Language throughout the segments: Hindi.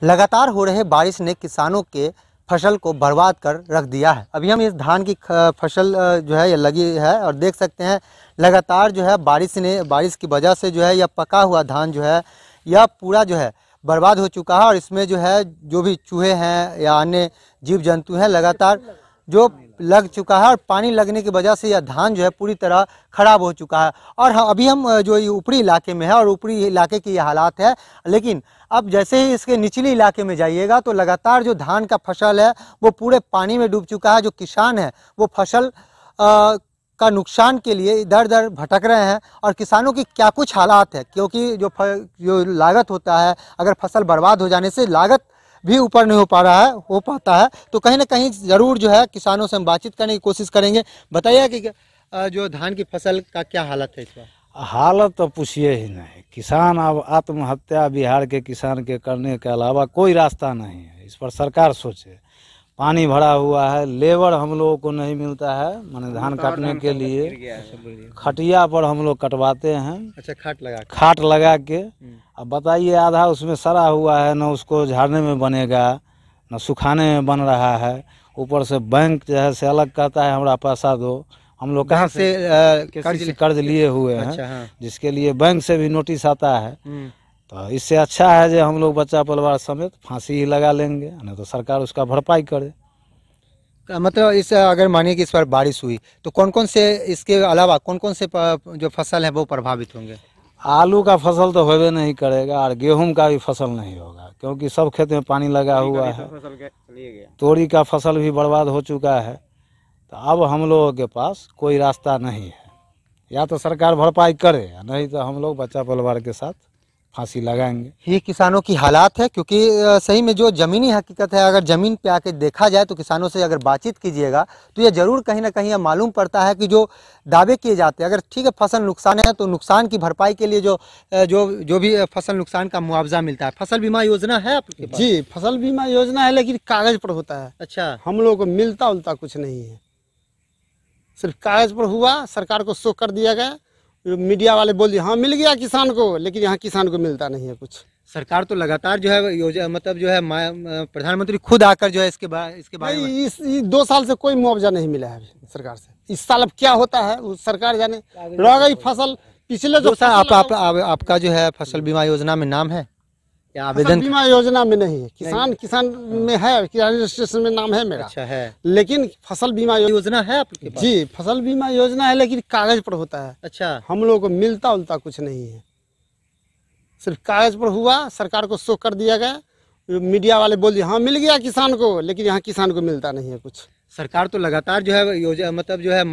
लगातार हो रहे बारिश ने किसानों के फसल को बर्बाद कर रख दिया है। अभी हम इस धान की फसल जो है ये लगी है और देख सकते हैं लगातार जो है बारिश की वजह से जो है यह पका हुआ धान जो है यह पूरा जो है बर्बाद हो चुका है। और इसमें जो है जो भी चूहे हैं या अन्य जीव जंतु हैं लगातार जो लग चुका है और पानी लगने की वजह से यह धान जो है पूरी तरह खराब हो चुका है। और अभी हम जो ये ऊपरी इलाके में है और ऊपरी इलाके की ये हालात है, लेकिन अब जैसे ही इसके निचले इलाके में जाइएगा तो लगातार जो धान का फसल है वो पूरे पानी में डूब चुका है। जो किसान है वो फसल का नुकसान के लिए इधर उधर भटक रहे हैं और किसानों की क्या कुछ हालात है, क्योंकि जो लागत होता है अगर फसल बर्बाद हो जाने से लागत भी ऊपर नहीं हो पाता है। तो कहीं ना कहीं ज़रूर जो है किसानों से हम बातचीत करने की कोशिश करेंगे। बताइए कि जो धान की फसल का क्या हालत है इस बार? हालत तो पूछिए ही नहीं। किसान अब आत्महत्या बिहार के किसान के करने के अलावा कोई रास्ता नहीं है। इस पर सरकार सोचे। पानी भरा हुआ है, लेबर हम लोगों को नहीं मिलता है, माने धान काटने के लिए खटिया पर हम लोग कटवाते हैं। अच्छा, खाट लगा के। अब बताइए आधा उसमें सड़ा हुआ है, न उसको झाड़ने में बनेगा न सुखाने में बन रहा है। ऊपर से बैंक जो है से अलग कहता है हमरा पैसा दो। हम लोग कहाँ से कर्ज लिए हुए हैं। अच्छा, हाँ। जिसके लिए बैंक से भी नोटिस आता है। तो इससे अच्छा है जो हम लोग बच्चा परिवार समेत फांसी ही लगा लेंगे, नहीं तो सरकार उसका भरपाई करे। मतलब इस अगर मानिए कि इस बार बारिश हुई तो कौन कौन से, इसके अलावा कौन कौन से जो फसल है वो प्रभावित होंगे? आलू का फसल तो होबे नहीं करेगा और गेहूं का भी फसल नहीं होगा, क्योंकि सब खेत में पानी लगा हुआ है। तोरी का फसल भी बर्बाद हो चुका है। तो अब हम लोगों के पास कोई रास्ता नहीं है, या तो सरकार भरपाई करे, नहीं तो हम लोग बच्चा परिवार के साथ फांसी लगाएंगे। ये किसानों की हालात है, क्योंकि सही में जो ज़मीनी हकीकत है अगर ज़मीन पे आके देखा जाए तो किसानों से अगर बातचीत कीजिएगा तो ये ज़रूर कहीं ना कहीं मालूम पड़ता है कि जो दावे किए जाते हैं, अगर ठीक है फसल नुकसान है तो नुकसान की भरपाई के लिए जो भी फसल नुकसान का मुआवजा मिलता है। फसल बीमा योजना है आपके पास? जी, फसल बीमा योजना है, लेकिन कागज पर होता है। अच्छा, हम लोग को मिलता उलता कुछ नहीं है, सिर्फ कागज पर हुआ, सरकार को शो कर दिया गया। मीडिया वाले बोल दिए हाँ मिल गया किसान को, लेकिन यहाँ किसान को मिलता नहीं है कुछ। सरकार तो लगातार जो है योजना, मतलब जो है प्रधानमंत्री खुद आकर जो है इसके बारे में इस 2 साल से कोई मुआवजा नहीं मिला है अभी सरकार से। इस साल अब क्या होता है वो सरकार जाने। रह गई फसल पिछले जो आपका जो है फसल बीमा योजना में नाम है या आवेदन? बीमा योजना में नहीं है। किसान में है, किसान रजिस्ट्रेशन में नाम है मेरा। अच्छा है, लेकिन फसल बीमा योजना है आपके पास? जी, फसल बीमा योजना है, लेकिन कागज पर होता है। अच्छा, हम लोगों को मिलता उलता कुछ नहीं है, सिर्फ कागज पर हुआ, सरकार को शो कर दिया गया। मीडिया वाले बोल दिए हाँ मिल गया किसान को, लेकिन यहाँ किसान को मिलता नहीं है कुछ। सरकार तो लगातार जो है योजना, मतलब जो है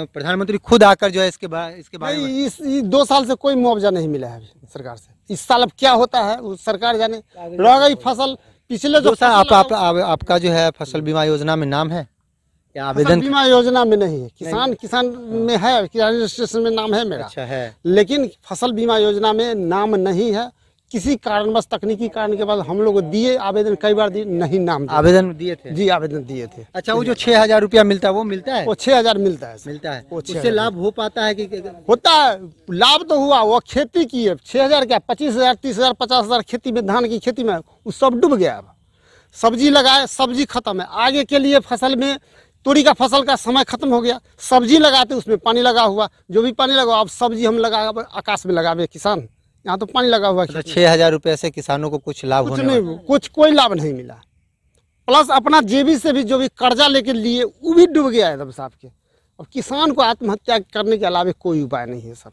प्रधानमंत्री खुद आकर जो है इसके बारे में इस 2 साल से कोई मुआवजा नहीं मिला है अभी सरकार से। इस साल अब क्या होता है वो सरकार जाने। रह गई फसल पिछले जो आपका जो है फसल बीमा योजना में नाम है या आवेदन? बीमा योजना में नहीं है। किसान में है, किसान रजिस्ट्रेशन में नाम है मेरा। अच्छा है, लेकिन फसल बीमा योजना में नाम नहीं है। किसी कारणवश तकनीकी कारण के बाद हम लोग दिए आवेदन, कई बार दिए, नहीं नाम आवेदन दिए थे? जी, आवेदन दिए थे। अच्छा, वो जो 6,000 रुपया मिलता है वो मिलता है? वो 6,000 मिलता है। उससे लाभ हो पाता है कि? होता है, लाभ तो हुआ। वो खेती की है 6,000 क्या 25,000 30,000 50,000 खेती में, धान की खेती में वो सब डूब गया। अब सब्जी लगाए, सब्जी खत्म है। आगे के लिए फसल में तोरी का फसल का समय खत्म हो गया। सब्जी लगाते उसमें पानी लगा हुआ, जो भी पानी लगा, अब सब्जी हम लगा आकाश में लगावे किसान, यहाँ तो पानी लगा हुआ। 6,000 रुपये से किसानों को कुछ लाभ कुछ नहीं, कोई लाभ नहीं मिला। प्लस अपना जेबी से भी जो भी कर्जा लेके लिए वो भी डूब गया एकदम साहब के। अब किसान को आत्महत्या करने के अलावा कोई उपाय नहीं है सर,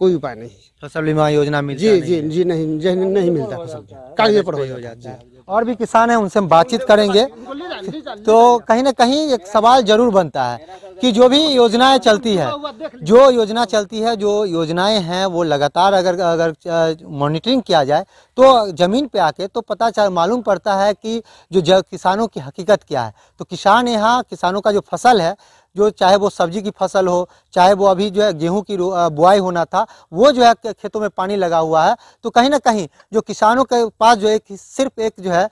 कोई उपाय नहीं। फसल बीमा योजना मिलता जी नहीं मिलता फसल, कागज पर हो जाता है। और भी किसान हैं उनसे हम बातचीत करेंगे। तो कहीं ना कहीं एक सवाल जरूर बनता है कि जो भी योजनाएं चलती है, जो योजनाएं हैं वो लगातार अगर मॉनिटरिंग किया जाए तो ज़मीन पे आके तो मालूम पड़ता है कि जो किसानों की हकीकत क्या है। तो किसानों का जो फसल है, जो चाहे वो सब्जी की फसल हो, चाहे वो अभी जो है गेहूं की बुआई होना था, वो जो है खेतों में पानी लगा हुआ है। तो कहीं ना कहीं जो किसानों के पास जो है सिर्फ एक जो है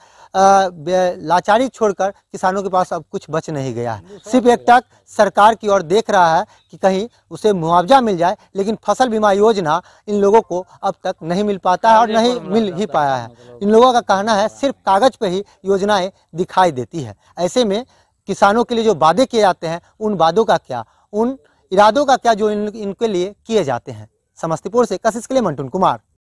लाचारी छोड़कर किसानों के पास अब कुछ बच नहीं गया है। सिर्फ एक टक सरकार की ओर देख रहा है कि कहीं उसे मुआवजा मिल जाए, लेकिन फसल बीमा योजना इन लोगों को अब तक नहीं मिल पाता है और नहीं मिल ही पाया है। इन लोगों का कहना है सिर्फ कागज पे ही योजनाएं दिखाई देती है। ऐसे में किसानों के लिए जो वादे किए जाते हैं, उन वादों का क्या, उन इरादों का क्या जो इनके लिए किए जाते हैं। समस्तीपुर से कशिश के लिए मंटून कुमार।